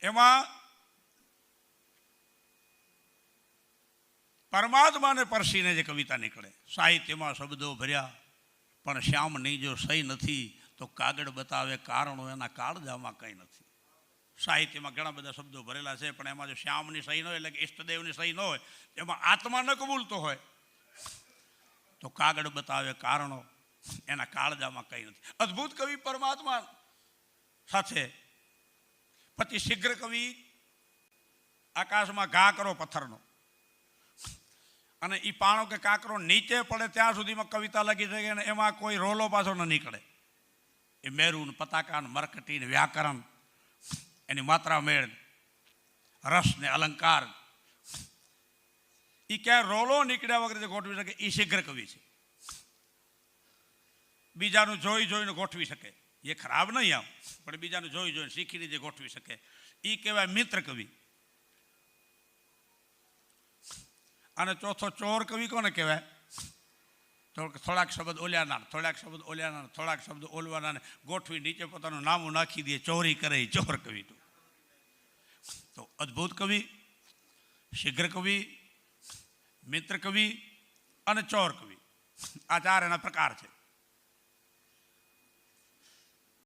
એમાં પરમાત્માને પરસીને જે કવિતા નીકળે, સાહિત્યમાં શબ્દો ભર્યા પણ શ્યામની જો સહી નથી તો કાગળ બતાવે કારણો એના કાળજામાં કંઈ નથી. સાહિત્યમાં ઘણા બધા શબ્દો ભરેલા છે, પણ એમાં જો શ્યામની સહી ન હોય, એટલે કે ઈષ્ટદેવની સહી ન હોય, એમાં આત્મા ન કબૂલતો હોય તો કાગળ બતાવે કારણો એના કાળજામાં કંઈ નથી. અદ્ભુત કવિ પરમાત્મા સાથે પછી શીઘ્ર કવિ આકાશમાં ઘા કરો પથ્થરનો, અને એ પાણો કે કાંકરો નીચે પડે ત્યાં સુધીમાં કવિતા લખી શકે, અને એમાં કોઈ રોલો પાછો ન નીકળે. એ મેરુન પતાકાન મરકટીન વ્યાકરણ, એની માત્રા મેળ, રસ ને અલંકાર, એ ક્યાંય રોલો નીકળ્યા વગર જે ગોઠવી શકે એ શીઘ્ર કવિ છે. બીજાનું જોઈ જોઈને ગોઠવી શકે, એ ખરાબ નહીં આમ, પણ બીજાનું જોઈ જોઈને શીખીને જે ગોઠવી શકે એ કહેવાય મિત્ર કવિ. અને ચોથો ચોર કવિ કોને કહેવાય? થોડાક શબ્દ ઓલ્યાના, થોડાક શબ્દ ઓલ્યાના, થોડાક શબ્દ ઓલવાના, ગોઠવી નીચે પોતાનું નામું નાખી દે, ચોરી કરે, ચોર કવિ. તો અદ્ભુત કવિ, શીઘ્ર કવિ, મિત્ર કવિ અને ચોર કવિ, આ ચાર એના પ્રકાર છે.